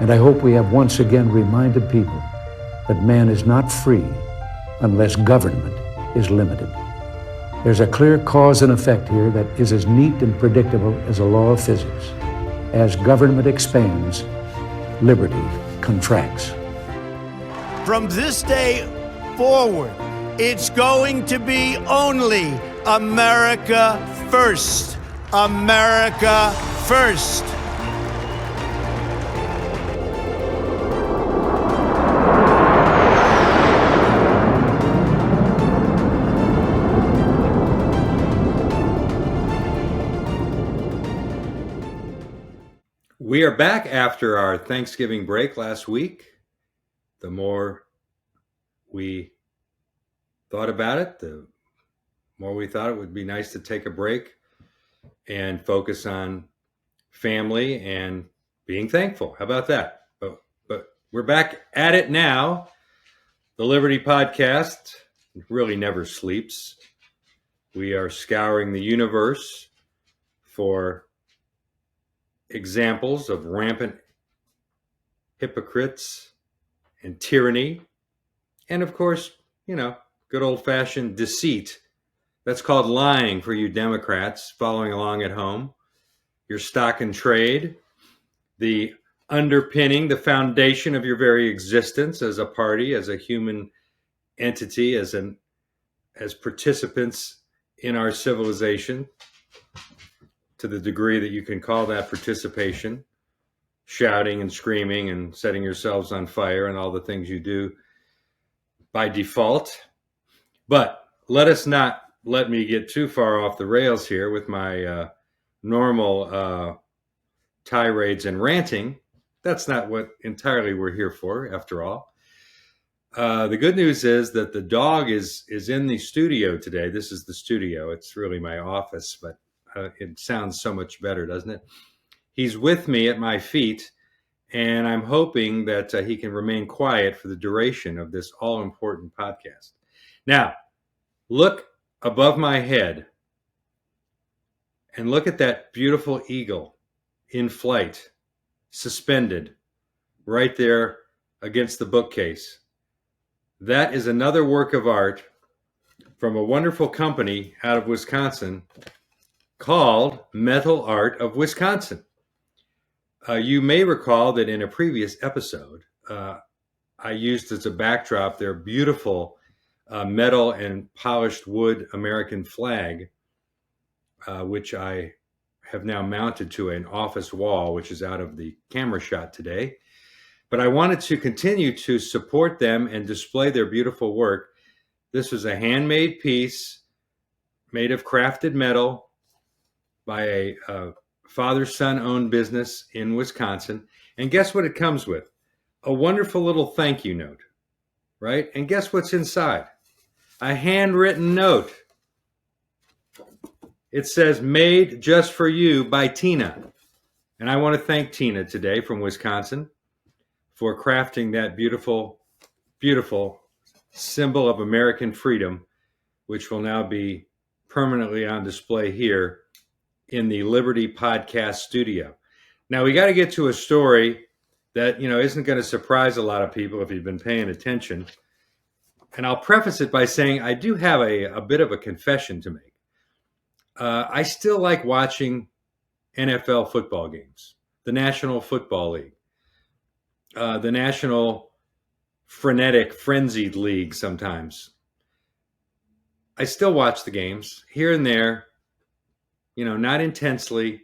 And I hope we have once again reminded people that man is not free unless government is limited. There's a clear cause and effect here that is as neat and predictable as a law of physics. As government expands, liberty contracts. From this day forward, it's going to be only America first. America first. We are back after our Thanksgiving break last week. The more we thought about it, the more we thought it would be nice to take a break and focus on family and being thankful. How about that? But we're back at it now. The Liberty Podcast really never sleeps. We are scouring the universe for examples of rampant hypocrites and tyranny. And of course, good old-fashioned deceit. That's called lying for you Democrats following along at home. Your stock and trade, the underpinning, the foundation of your very existence as a party, as a human entity, as participants in our civilization, to the degree that you can call that participation, shouting and screaming and setting yourselves on fire and all the things you do by default. But let me get too far off the rails here with my normal tirades and ranting. That's not what entirely we're here for, after all. The good news is that the dog is in the studio today. This is the studio. It's really my office, but it sounds so much better, doesn't it? He's with me at my feet, and I'm hoping that he can remain quiet for the duration of this all-important podcast. Now, look above my head and look at that beautiful eagle in flight, suspended right there against the bookcase. That is another work of art from a wonderful company out of Wisconsin called Metal Art of Wisconsin. You may recall that in a previous episode, I used as a backdrop their beautiful metal and polished wood American flag, which I have now mounted to an office wall, which is out of the camera shot today. But I wanted to continue to support them and display their beautiful work. This was a handmade piece made of crafted metal by a father-son owned business in Wisconsin. And guess what it comes with? A wonderful little thank you note, right? And guess what's inside? A handwritten note. It says, "Made just for you by Tina." And I want to thank Tina today from Wisconsin for crafting that beautiful, beautiful symbol of American freedom, which will now be permanently on display here in the Liberty Podcast studio. Now, we got to get to a story that, isn't going to surprise a lot of people if you've been paying attention. And I'll preface it by saying I do have a bit of a confession to make. I still like watching NFL football games, the National Football League, the National Frenzied League sometimes. I still watch the games here and there, not intensely.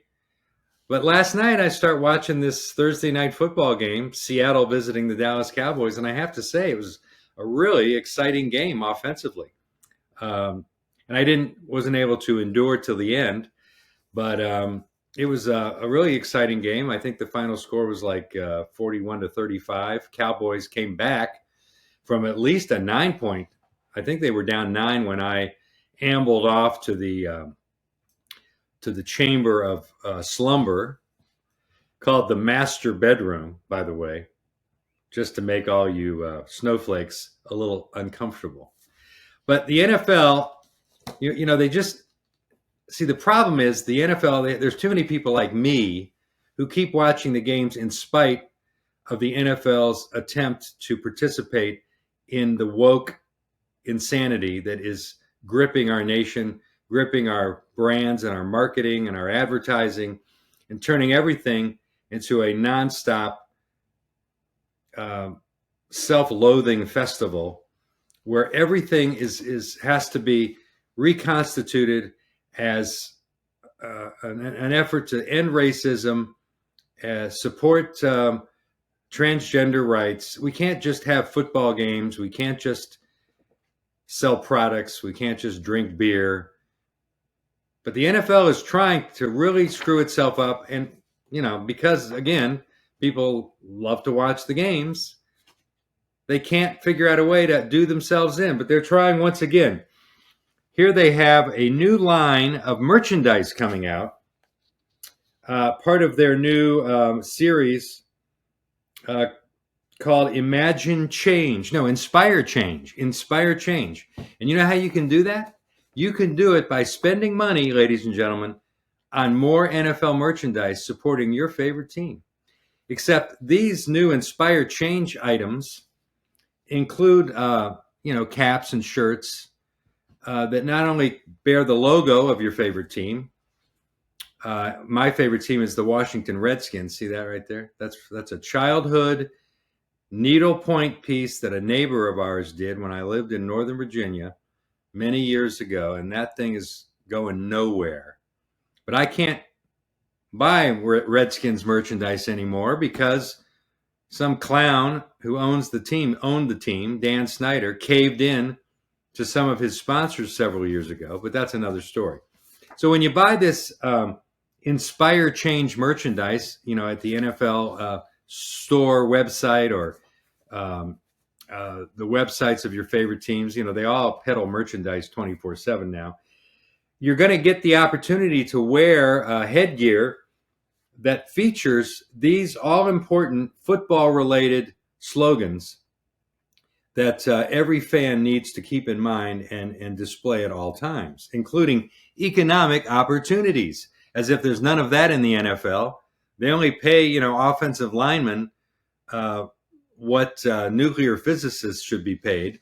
But last night I start watching this Thursday night football game, Seattle visiting the Dallas Cowboys, and I have to say it was a really exciting game offensively. And I wasn't able to endure till the end, but it was a really exciting game. I think the final score was like 41-35. Cowboys came back from at least a 9-point. I think they were down 9 when I ambled off to the chamber of slumber, called the master bedroom, by the way, just to make all you snowflakes a little uncomfortable. But the NFL, they just see, the problem is the NFL, there's too many people like me who keep watching the games in spite of the NFL's attempt to participate in the woke insanity that is gripping our nation, gripping our brands and our marketing and our advertising, and turning everything into a nonstop self-loathing festival where everything has to be reconstituted as an effort to end racism, support transgender rights. We can't just have football games. We can't just sell products. We can't just drink beer. But the NFL is trying to really screw itself up. And, because, again, people love to watch the games, they can't figure out a way to do themselves in. But they're trying once again. Here they have a new line of merchandise coming out, part of their new series called Inspire Change. Inspire Change. And you know how you can do that? You can do it by spending money, ladies and gentlemen, on more NFL merchandise supporting your favorite team. Except these new Inspire Change items include, caps and shirts that not only bear the logo of your favorite team. My favorite team is the Washington Redskins. See that right there? That's a childhood needlepoint piece that a neighbor of ours did when I lived in Northern Virginia many years ago, and that thing is going nowhere. But I can't buy Redskins merchandise anymore because some clown who owned the team, Dan Snyder, caved in to some of his sponsors several years ago, but that's another story. So when you buy this Inspire Change merchandise, at the NFL store website or the websites of your favorite teams, they all peddle merchandise 24/7 now. You're going to get the opportunity to wear headgear that features these all-important football-related slogans that every fan needs to keep in mind and display at all times, including economic opportunities, as if there's none of that in the NFL. They only pay, offensive linemen what nuclear physicists should be paid.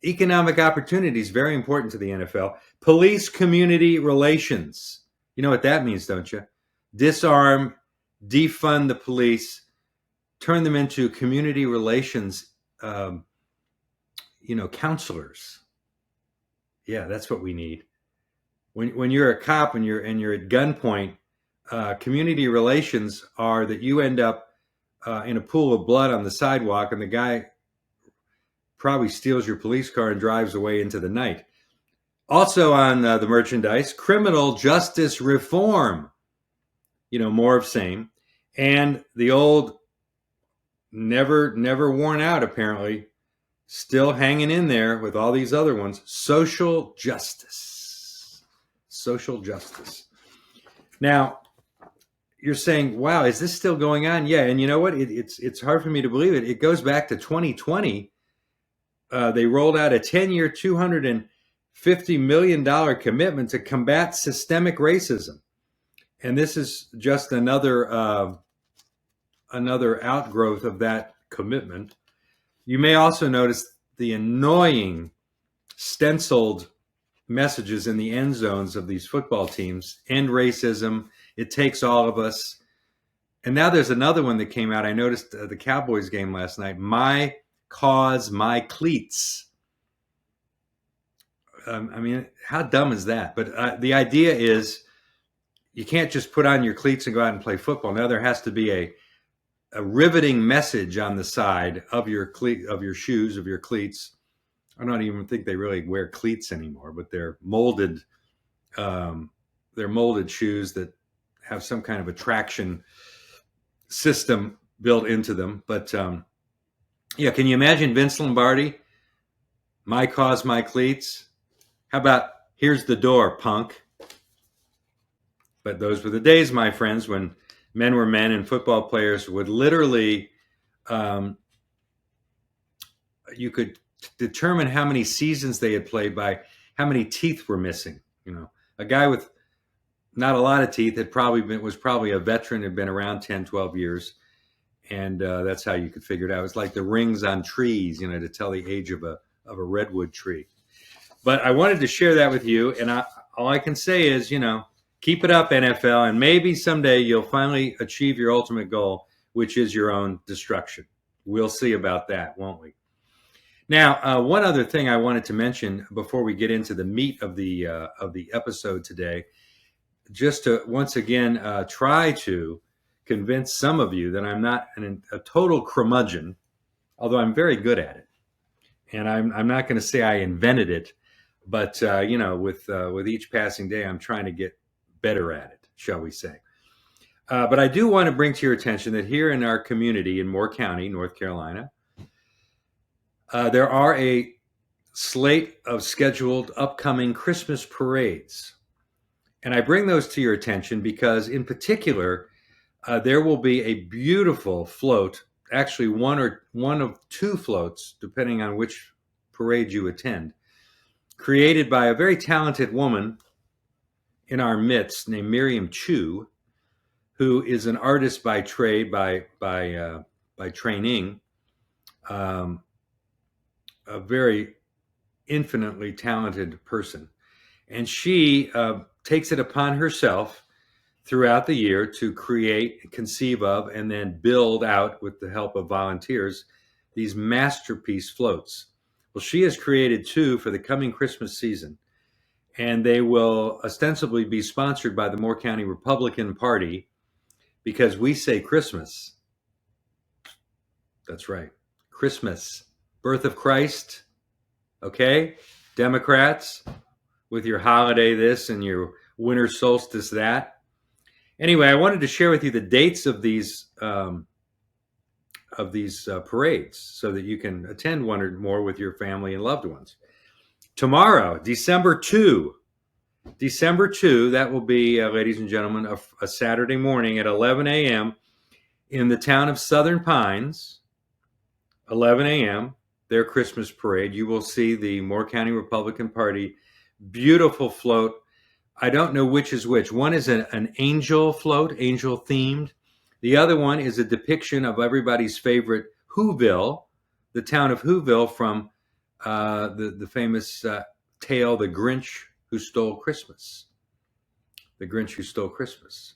Economic opportunities, very important to the NFL. Police community relations. You know what that means, don't you? Disarm, defund the police, turn them into community relations counselors. Yeah, that's what we need. When you're a cop and you're at gunpoint, community relations are that you end up in a pool of blood on the sidewalk, and the guy probably steals your police car and drives away into the night. Also on the merchandise, criminal justice reform. More of same, and the old, never worn out apparently, still hanging in there with all these other ones, social justice. Social justice. Now, you're saying, wow, is this still going on? Yeah, and you know what? It's hard for me to believe it. It goes back to 2020. They rolled out a 10-year, $250 million commitment to combat systemic racism. And this is just another outgrowth of that commitment. You may also notice the annoying stenciled messages in the end zones of these football teams. End racism. It takes all of us. And now there's another one that came out. I noticed the Cowboys game last night. My cause, my cleats. How dumb is that? But the idea is you can't just put on your cleats and go out and play football. Now there has to be a riveting message on the side of your shoes, of your cleats. I don't even think they really wear cleats anymore, but they're molded shoes that have some kind of a traction system built into them. But can you imagine Vince Lombardi? My cause, my cleats. How about here's the door, punk? But those were the days, my friends, when men were men and football players would literally, you could determine how many seasons they had played by how many teeth were missing. A guy with not a lot of teeth was probably a veteran, had been around 10, 12 years. And that's how you could figure it out. It's like the rings on trees, to tell the age of a redwood tree. But I wanted to share that with you, and all I can say is, keep it up, NFL, and maybe someday you'll finally achieve your ultimate goal, which is your own destruction. We'll see about that, won't we? Now, one other thing I wanted to mention before we get into the meat of the episode today, just to once again try to convince some of you that I'm not a total curmudgeon, although I'm very good at it. And I'm not going to say I invented it, but with each passing day, I'm trying to get better at it, shall we say. But I do want to bring to your attention that here in our community in Moore County, North Carolina, there are a slate of scheduled upcoming Christmas parades. And I bring those to your attention because, in particular, there will be a beautiful float, actually one of two floats, depending on which parade you attend, created by a very talented woman in our midst named Miriam Chu, who is an artist by trade, by training, a very infinitely talented person. And she takes it upon herself throughout the year to create, conceive of, and then build out, with the help of volunteers, these masterpiece floats. Well, she has created two for the coming Christmas season, and they will ostensibly be sponsored by the Moore County Republican Party, because we say Christmas. That's right. Christmas. Birth of Christ. Okay? Democrats, with your holiday this and your winter solstice that. Anyway, I wanted to share with you the dates of these parades so that you can attend one or more with your family and loved ones. Tomorrow, December 2, that will be, ladies and gentlemen, a Saturday morning at 11 a.m. in the town of Southern Pines, 11 a.m., their Christmas parade. You will see the Moore County Republican Party beautiful float. I don't know which is which. One is an angel float, angel themed. The other one is a depiction of everybody's favorite Whoville, the town of Whoville, from the famous tale, The Grinch Who Stole Christmas. The Grinch Who Stole Christmas.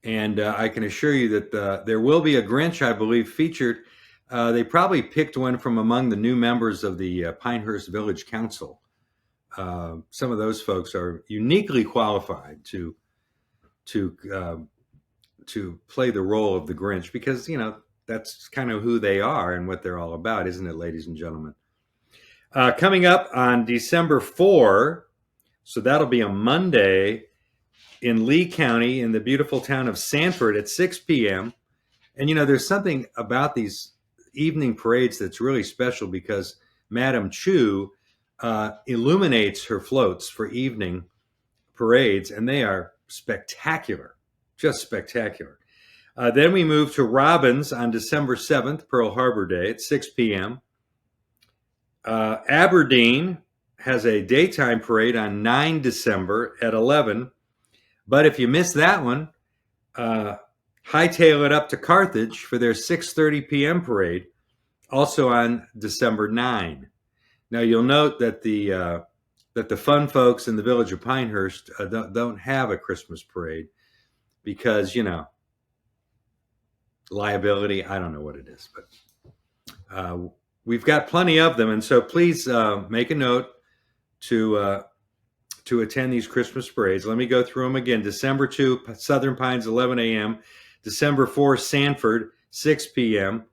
And I can assure you that there will be a Grinch, I believe, featured. They probably picked one from among the new members of the Pinehurst Village Council. Some of those folks are uniquely qualified to play the role of the Grinch, because, that's kind of who they are and what they're all about, isn't it, ladies and gentlemen? Coming up on December 4, so that'll be a Monday, in Lee County, in the beautiful town of Sanford at 6 p.m. And, there's something about these evening parades that's really special, because Madam Chu illuminates her floats for evening parades, and they are spectacular, just spectacular. Then we move to Robbins on December 7th, Pearl Harbor Day, at 6 p.m. Aberdeen has a daytime parade on 9 December at 11. But if you miss that one, hightail it up to Carthage for their 6:30 p.m. parade, also on December 9. Now, you'll note that the fun folks in the village of Pinehurst don't have a Christmas parade because, liability, I don't know what it is, but we've got plenty of them. And so please make a note to attend these Christmas parades. Let me go through them again. December 2, Southern Pines, 11 a.m. December 4, Sanford, 6 p.m.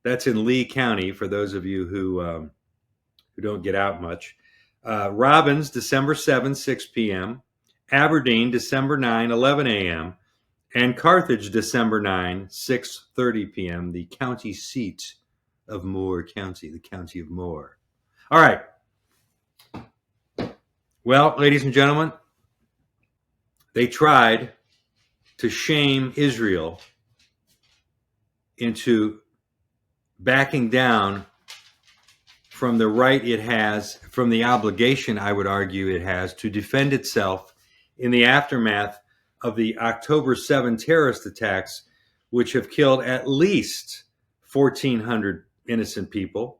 That's in Lee County, for those of you who don't get out much. Robbins, December 7, 6 p.m. Aberdeen, December 9, 11 a.m. And Carthage, December 9, 6:30 p.m., the county seat of Moore County, the county of Moore. All right. Well, ladies and gentlemen, they tried to shame Israel into backing down from the right it has, from the obligation, I would argue, it has to defend itself in the aftermath of the October 7 terrorist attacks, which have killed at least 1,400 innocent people,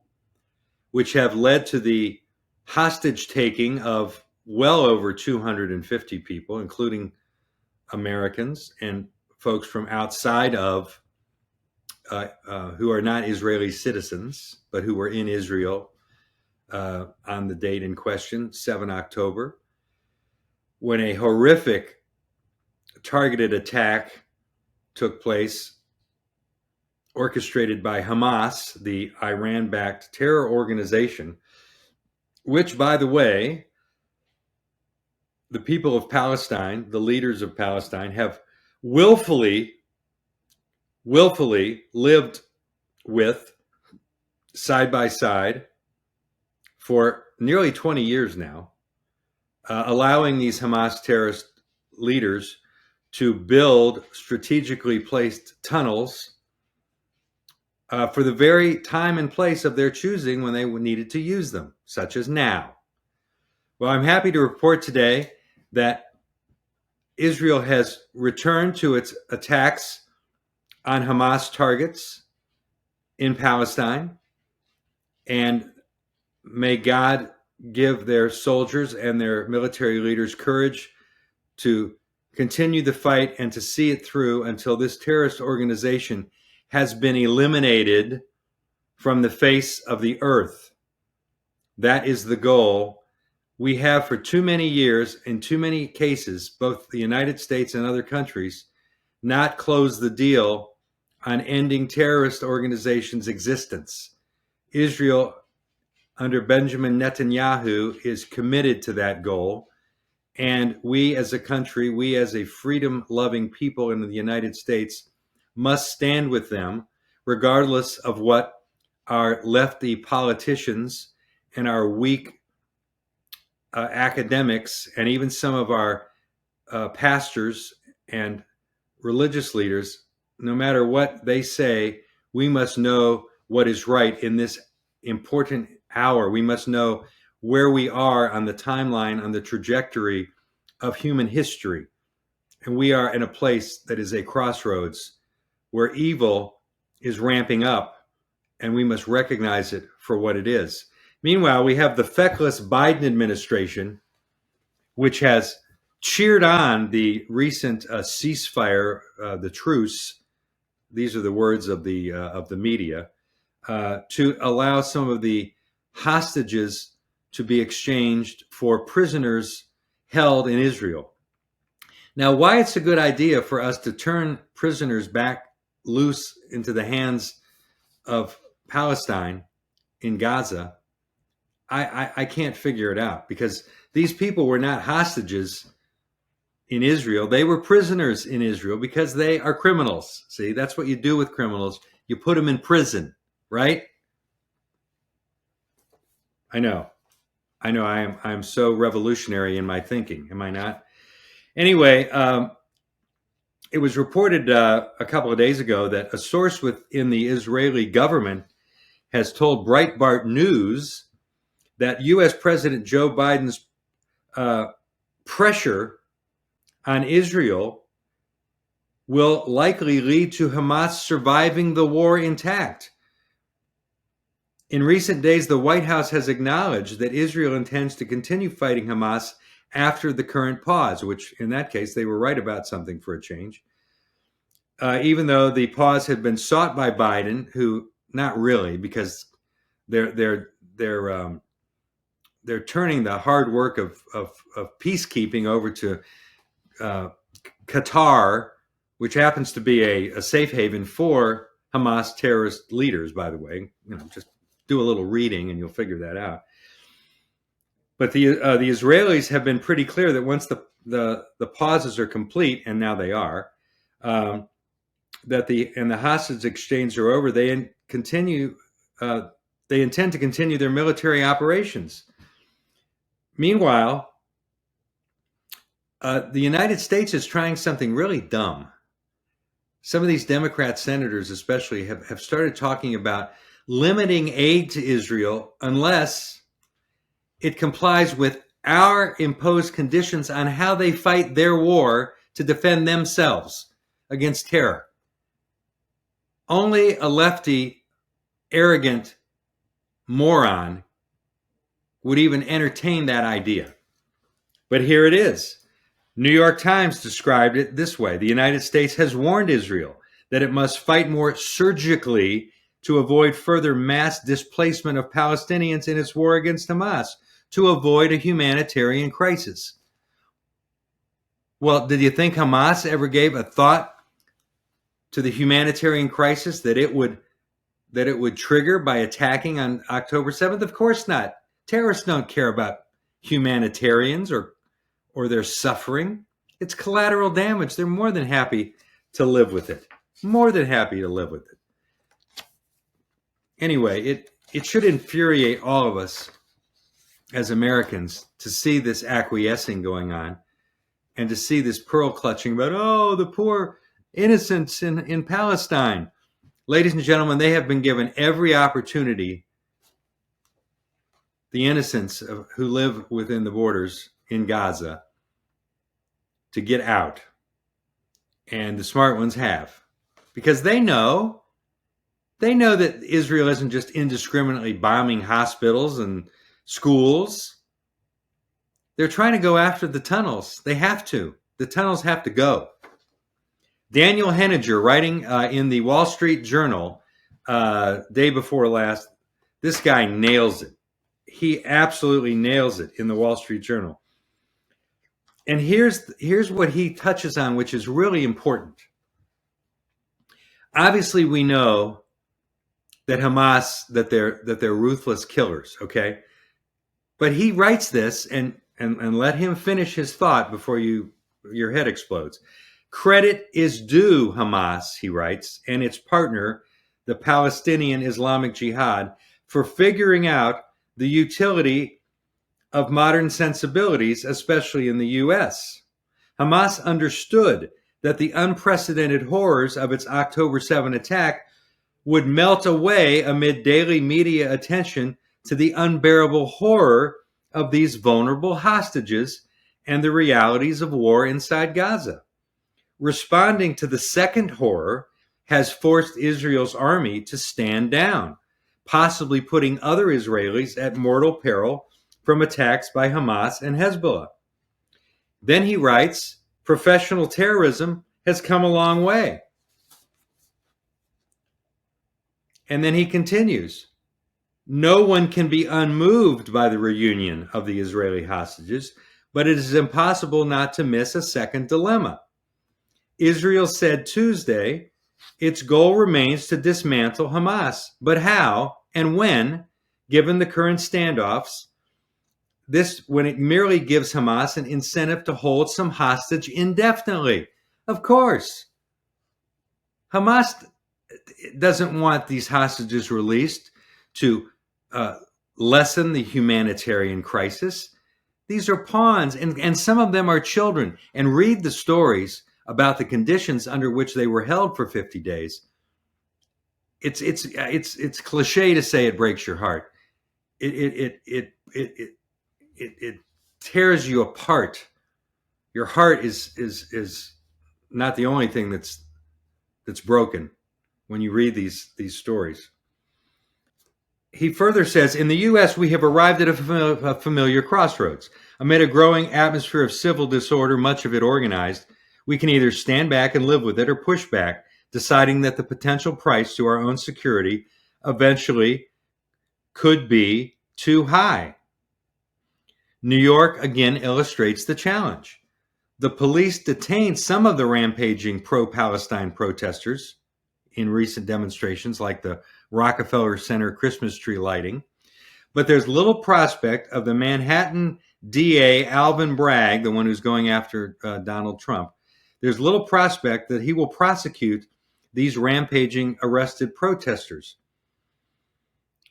which have led to the hostage taking of well over 250 people, including Americans and folks from outside of who are not Israeli citizens, but who were in Israel on the date in question, 7 October, when a horrific targeted attack took place, orchestrated by Hamas, the Iran-backed terror organization, which, by the way, the people of Palestine, the leaders of Palestine, have willfully lived with side by side for nearly 20 years now, allowing these Hamas terrorist leaders to build strategically placed tunnels for the very time and place of their choosing when they needed to use them, such as now. Well, I'm happy to report today that Israel has returned to its attacks on Hamas targets in Palestine, and may God give their soldiers and their military leaders courage to continue the fight and to see it through until this terrorist organization has been eliminated from the face of the earth. That is the goal. We have for too many years, in too many cases, both the United States and other countries, not closed the deal on ending terrorist organizations' existence. Israel, under Benjamin Netanyahu, is committed to that goal. And we as a country, we as a freedom-loving people in the United States must stand with them, regardless of what our lefty politicians and our weak academics and even some of our pastors and religious leaders, no matter what they say, we must know what is right in this important hour. We must know where we are on the timeline, on the trajectory of human history. And we are in a place that is a crossroads where evil is ramping up, and we must recognize it for what it is. Meanwhile, we have the feckless Biden administration, which has cheered on the recent ceasefire, the truce. These are the words of the media, to allow some of the hostages to be exchanged for prisoners held in Israel. Now, why it's a good idea for us to turn prisoners back loose into the hands of Palestine in Gaza, I can't figure it out, because these people were not hostages in Israel. They were prisoners in Israel because they are criminals. See, that's what you do with criminals. You put them in prison, right? I know. I'm so revolutionary in my thinking, am I not? Anyway, it was reported a couple of days ago that a source within the Israeli government has told Breitbart News that U.S. President Joe Biden's pressure on Israel will likely lead to Hamas surviving the war intact. In recent days, the White House has acknowledged that Israel intends to continue fighting Hamas after the current pause, which in that case, they were right about something for a change. Even though the pause had been sought by Biden, who not really, because they're turning the hard work of peacekeeping over to Qatar, which happens to be a safe haven for Hamas terrorist leaders, by the way. Just do a little reading and you'll figure that out. But the Israelis have been pretty clear that once the pauses are complete, and now they are, that the hostage exchange are over, they intend to continue their military operations. Meanwhile, the United States is trying something really dumb. Some of these Democrat senators especially have started talking about limiting aid to Israel unless it complies with our imposed conditions on how they fight their war to defend themselves against terror. Only a lefty, arrogant moron would even entertain that idea. But here it is. New York Times described it this way. The United States has warned Israel that it must fight more surgically to avoid further mass displacement of Palestinians in its war against Hamas, to avoid a humanitarian crisis. Well, did you think Hamas ever gave a thought to the humanitarian crisis that it would trigger by attacking on October 7th? Of course not. Terrorists don't care about humanitarians or their suffering. It's collateral damage. They're more than happy to live with it. More than happy to live with it. Anyway, it should infuriate all of us as Americans to see this acquiescing going on and to see this pearl clutching about, oh, the poor innocents in Palestine. Ladies and gentlemen, they have been given every opportunity, the innocents who live within the borders in Gaza, to get out. And the smart ones have. Because they know that Israel isn't just indiscriminately bombing hospitals and schools. They're trying to go after the tunnels. They have to. The tunnels have to go. Daniel Henninger, writing in the Wall Street Journal day before last, this guy nails it. He absolutely nails it in the Wall Street Journal. And here's what he touches on, which is really important. Obviously, we know that Hamas, that they're ruthless killers, okay? But he writes this, and let him finish his thought before your head explodes. Credit is due Hamas, he writes, and its partner, the Palestinian Islamic Jihad, for figuring out the utility of modern sensibilities, especially in the U.S. Hamas understood that the unprecedented horrors of its October 7 attack would melt away amid daily media attention to the unbearable horror of these vulnerable hostages and the realities of war inside Gaza. Responding to the second horror has forced Israel's army to stand down, possibly putting other Israelis at mortal peril from attacks by Hamas and Hezbollah. Then he writes, professional terrorism has come a long way. And then he continues, no one can be unmoved by the reunion of the Israeli hostages, but it is impossible not to miss a second dilemma. Israel said Tuesday its goal remains to dismantle Hamas, but how and when, given the current standoffs, when it merely gives Hamas an incentive to hold some hostage indefinitely. Of course, Hamas doesn't want these hostages released to lessen the humanitarian crisis. These are pawns, and some of them are children. And read the stories about the conditions under which they were held for 50 days. It's cliche to say it breaks your heart. It tears you apart. Your heart is not the only thing that's broken when you read these stories. He further says, in the U.S., we have arrived at a familiar crossroads. Amid a growing atmosphere of civil disorder, much of it organized, we can either stand back and live with it or push back, deciding that the potential price to our own security eventually could be too high. New York again illustrates the challenge. The police detained some of the rampaging pro-Palestine protesters in recent demonstrations like the Rockefeller Center Christmas tree lighting, but there's little prospect of the Manhattan DA Alvin Bragg, the one who's going after Donald Trump, there's little prospect that he will prosecute these rampaging arrested protesters.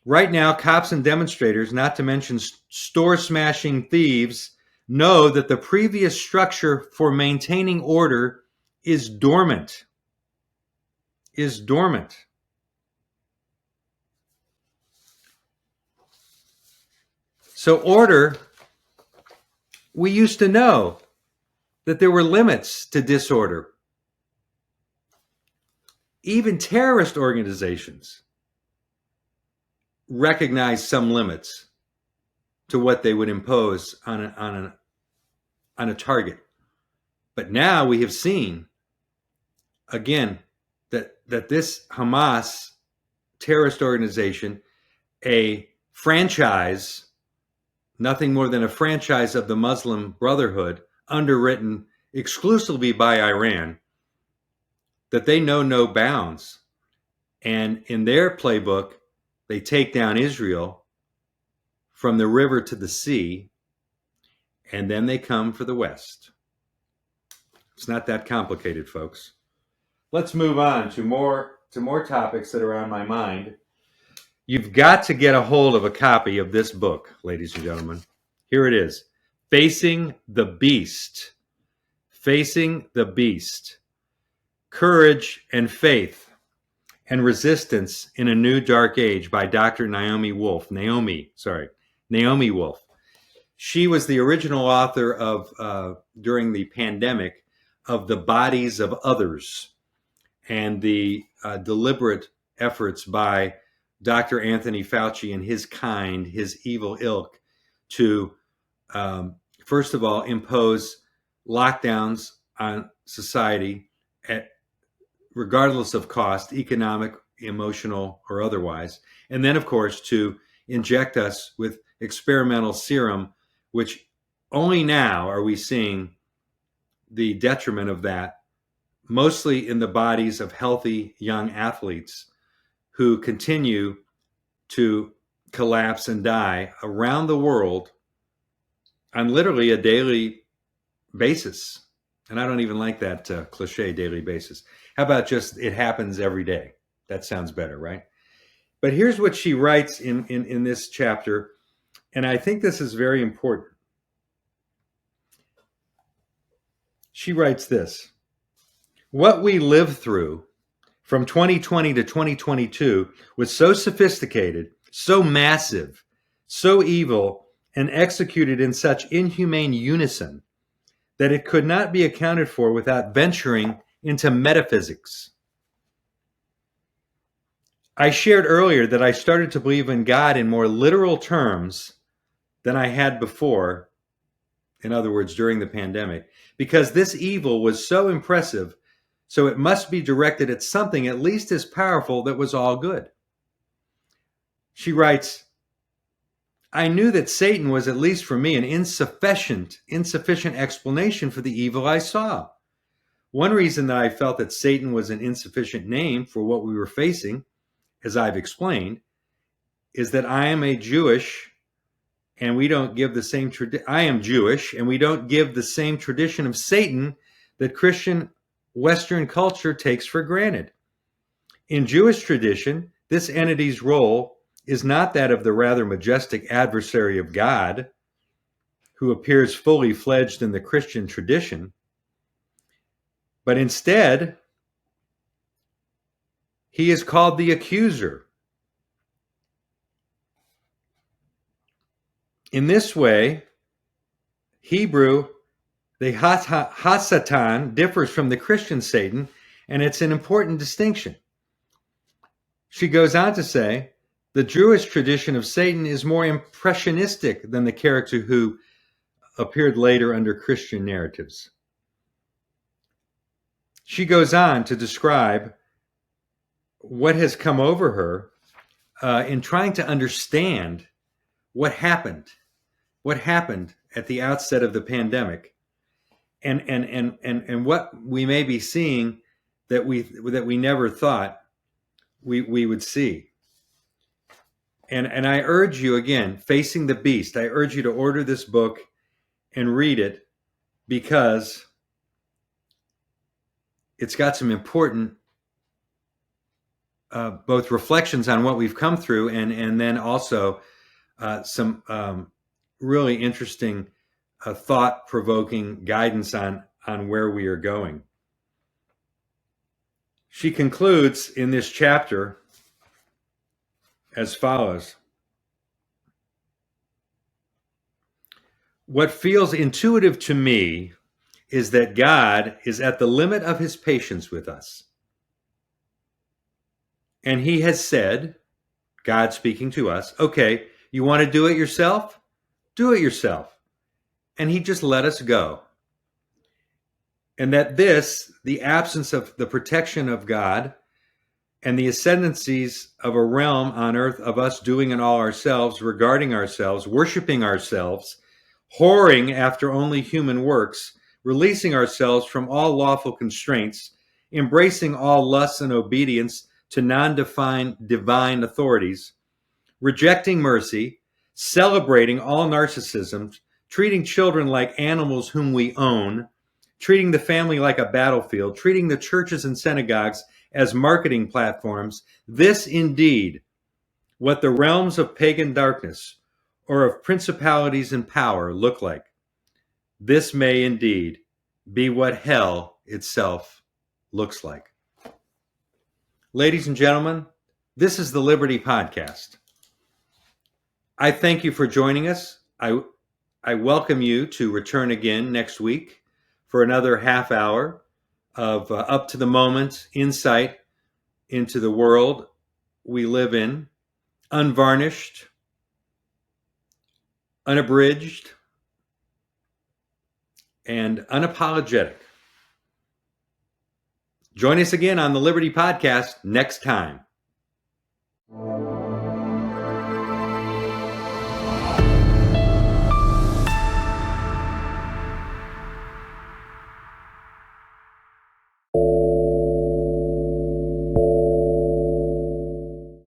Right now, cops and demonstrators, not to mention store-smashing thieves, know that the previous structure for maintaining order is dormant. So order, we used to know that there were limits to disorder. even terrorist organizations recognize some limits to what they would impose on a target. But now we have seen, again, that this Hamas terrorist organization, a franchise, nothing more than a franchise of the Muslim Brotherhood, underwritten exclusively by Iran, that they know no bounds. And in their playbook, they take down Israel from the river to the sea, and then they come for the West. It's not that complicated, folks. Let's move on to more topics that are on my mind. You've got to get a hold of a copy of this book, ladies and gentlemen. Here it is. Facing the Beast. Facing the Beast. Courage and Faith and Resistance in a New Dark Age by Dr. Naomi Wolf. Naomi Wolf. She was the original author of, during the pandemic, of The Bodies of Others, and the deliberate efforts by Dr. Anthony Fauci and his kind, his evil ilk, to, first of all, impose lockdowns on society regardless of cost, economic, emotional, or otherwise. And then, of course, to inject us with experimental serum, which only now are we seeing the detriment of that, mostly in the bodies of healthy young athletes who continue to collapse and die around the world on literally a daily basis. And I don't even like that cliche, daily basis. How about just it happens every day? That sounds better, right? But here's what she writes in this chapter, and I think this is very important. She writes this: what we lived through from 2020 to 2022 was so sophisticated, so massive, so evil, and executed in such inhumane unison that it could not be accounted for without venturing into metaphysics. I shared earlier that I started to believe in God in more literal terms than I had before, in other words, during the pandemic, because this evil was so impressive, so it must be directed at something at least as powerful that was all good. She writes, I knew that Satan was, at least for me, an insufficient explanation for the evil I saw. One reason that I felt that Satan was an insufficient name for what we were facing, as I've explained, is that I am Jewish, and we don't give the same tradition of Satan that Christian Western culture takes for granted. In Jewish tradition, this entity's role is not that of the rather majestic adversary of God, who appears fully fledged in the Christian tradition, but instead, he is called the accuser. In this way, Hebrew, the Hasatan, differs from the Christian Satan, and it's an important distinction. She goes on to say, the Jewish tradition of Satan is more impressionistic than the character who appeared later under Christian narratives. She goes on to describe what has come over her in trying to understand what happened at the outset of the pandemic, and what we may be seeing that we never thought we would see. And I urge you, again, Facing the Beast, I urge you to order this book and read it, because it's got some important both reflections on what we've come through, and then also some really interesting thought-provoking guidance on where we are going. She concludes in this chapter as follows: what feels intuitive to me is that God is at the limit of his patience with us. And he has said, God speaking to us, okay, you want to do it yourself? Do it yourself. And he just let us go. And that this, the absence of the protection of God and the ascendancies of a realm on earth of us doing it all ourselves, regarding ourselves, worshiping ourselves, whoring after only human works, releasing ourselves from all lawful constraints, embracing all lusts and obedience to non-defined divine authorities, rejecting mercy, celebrating all narcissism, treating children like animals whom we own, treating the family like a battlefield, treating the churches and synagogues as marketing platforms, this indeed, what the realms of pagan darkness or of principalities and power look like, this may indeed be what hell itself looks like. Ladies and gentlemen, this is the Liberty Podcast. I thank you for joining us. I welcome you to return again next week for another half hour of up to the moment insight into the world we live in, unvarnished, unabridged, and unapologetic. Join us again on the Liberty Podcast next time.